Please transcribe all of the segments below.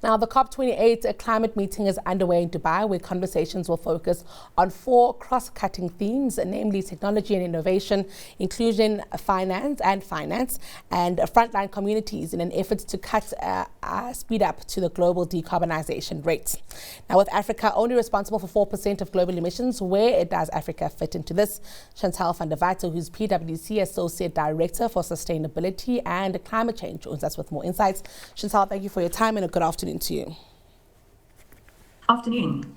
Now, the COP28 climate meeting is underway in Dubai, where conversations will focus on 4 cross-cutting themes, namely technology and innovation, inclusion, finance, and frontline communities in an effort to speed up to the global decarbonization rates. Now, with Africa only responsible for 4% of global emissions, where does Africa fit into this? Chantal, who's PwC Associate Director for Sustainability and Climate Change, joins us with more insights. Chantal, thank you for your time and a good afternoon to you. Afternoon.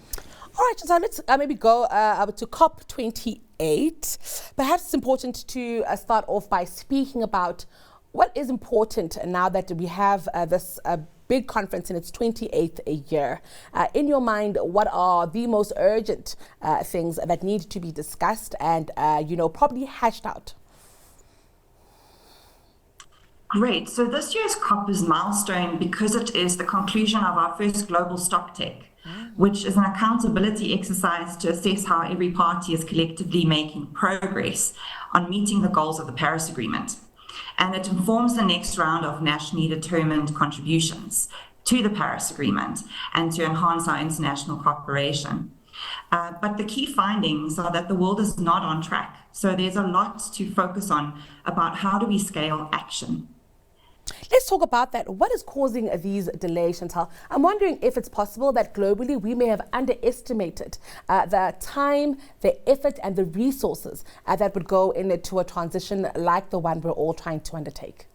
All right, Chantal, let's maybe go to COP28. Perhaps it's important to start off by speaking about what is important now that we have this big conference in its 28th year. In your mind, what are the most urgent things that need to be discussed and, probably hashed out? Great. So this year's COP is milestone because it is the conclusion of our first global stocktake, which is an accountability exercise to assess how every party is collectively making progress on meeting the goals of the Paris Agreement. And it informs the next round of nationally determined contributions to the Paris Agreement and to enhance our international cooperation. But the key findings are that the world is not on track. So there's a lot to focus on about how do we scale action. Let's talk about that. What is causing these delays, Chantal? I'm wondering if it's possible that globally we may have underestimated the time, the effort and the resources that would go into a transition like the one we're all trying to undertake.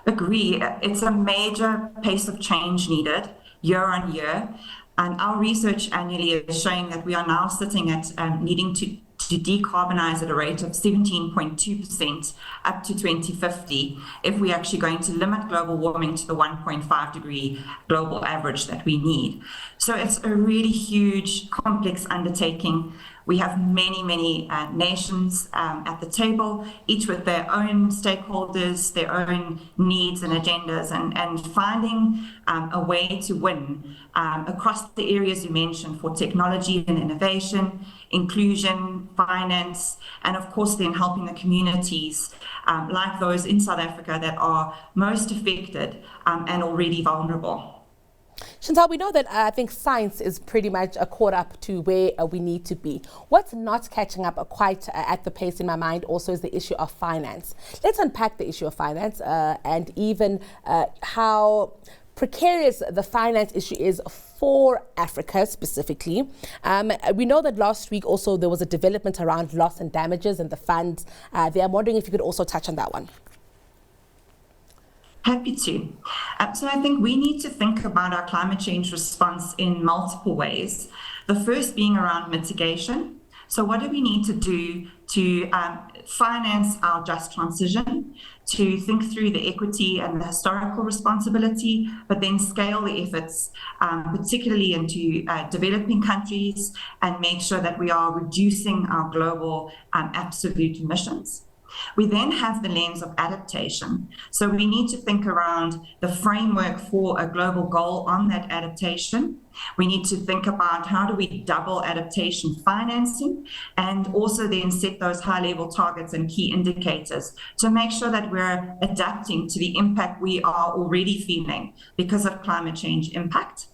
Agree. It's a major pace of change needed year on year. And our research annually is showing that we are now sitting at needing to decarbonize at a rate of 17.2% up to 2050 if we're actually going to limit global warming to the 1.5 degree global average that we need. So it's a really huge, complex undertaking. We have many nations at the table, each with their own stakeholders, their own needs and agendas, and finding a way to win across the areas you mentioned for technology and innovation, inclusion, finance, and of course then helping the communities like those in South Africa that are most affected and already vulnerable. Chantal, we know that I think science is pretty much caught up to where we need to be. What's not catching up quite at the pace in my mind also is the issue of finance. Let's unpack the issue of finance and even how precarious the finance issue is for Africa specifically. We know that last week also there was a development around loss and damages and the funds there. I'm wondering if you could also touch on that one. Happy to. So I think we need to think about our climate change response in multiple ways. The first being around mitigation. So what do we need to do to finance our just transition, to think through the equity and the historical responsibility, but then scale the efforts, particularly into developing countries, and make sure that we are reducing our global absolute emissions. We then have the lens of adaptation. So we need to think around the framework for a global goal on that adaptation. We need to think about how do we double adaptation financing and also then set those high-level targets and key indicators to make sure that we're adapting to the impact we are already feeling because of climate change impact.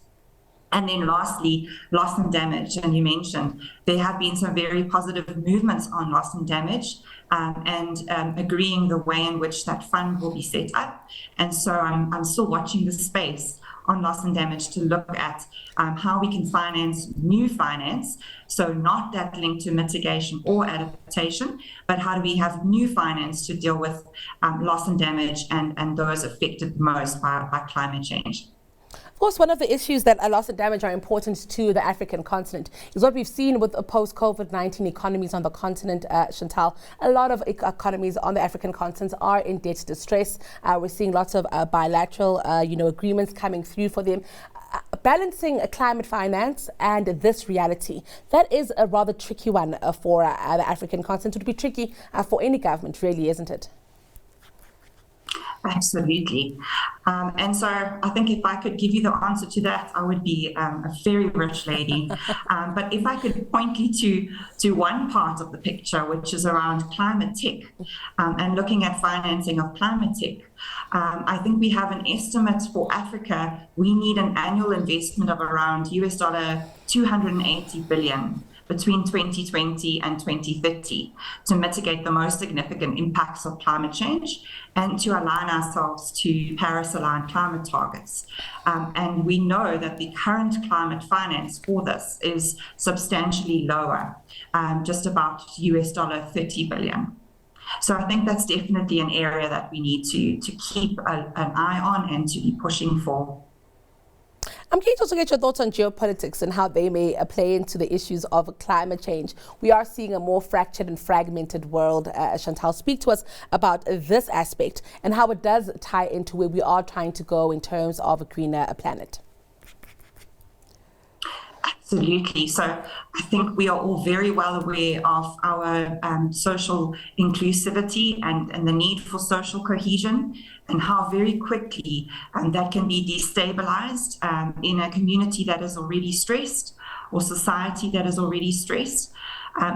And then lastly, loss and damage. And you mentioned there have been some very positive movements on loss and damage and agreeing the way in which that fund will be set up. And so I'm still watching the space on loss and damage to look at how we can finance new finance. So not that linked to mitigation or adaptation, but how do we have new finance to deal with loss and damage and those affected most by climate change. Of course, one of the issues that loss and damage are important to the African continent is what we've seen with post-COVID-19 economies on the continent, Chantal. A lot of economies on the African continent are in debt distress. We're seeing lots of bilateral, agreements coming through for them. Balancing climate finance and this reality, that is a rather tricky one for the African continent. It would be tricky for any government, really, isn't it? Absolutely. And so I think if I could give you the answer to that, I would be a very rich lady. But if I could point you to one part of the picture, which is around climate tech and looking at financing of climate tech, I think we have an estimate for Africa. We need an annual investment of around US $280 billion between 2020 and 2030 to mitigate the most significant impacts of climate change and to align ourselves to Paris-aligned climate targets. And we know that the current climate finance for this is substantially lower, just about US $30 billion. So I think that's definitely an area that we need to keep an eye on and to be pushing for. I'm keen to also get your thoughts on geopolitics and how they may play into the issues of climate change. We are seeing a more fractured and fragmented world. Chantal, speak to us about this aspect and how it does tie into where we are trying to go in terms of a greener planet. Absolutely. So I think we are all very well aware of our social inclusivity and the need for social cohesion, and how very quickly that can be destabilized in a community that is already stressed or society that is already stressed.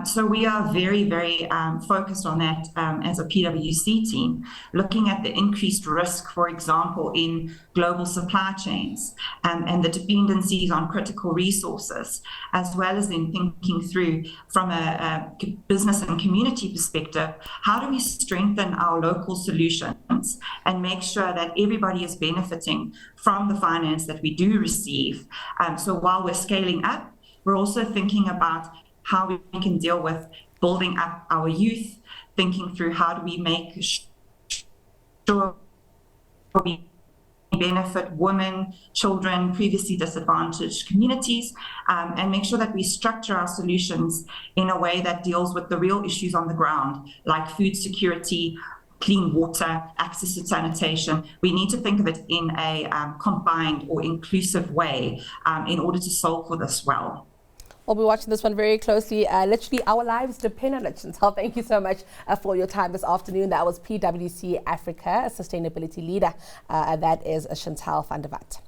So we are very, very focused on that as a PwC team, looking at the increased risk, for example, in global supply chains and the dependencies on critical resources, as well as in thinking through from a business and community perspective, how do we strengthen our local solutions and make sure that everybody is benefiting from the finance that we do receive. So while we're scaling up, we're also thinking about how we can deal with building up our youth, thinking through how do we make sure we benefit women, children, previously disadvantaged communities, and make sure that we structure our solutions in a way that deals with the real issues on the ground, like food security, clean water, access to sanitation. We need to think of it in a combined or inclusive way in order to solve for this well. We'll be watching this one very closely. Literally, our lives depend on it. Chantal, thank you so much for your time this afternoon. That was PwC Africa Sustainability Leader. That is Chantal van der Walt.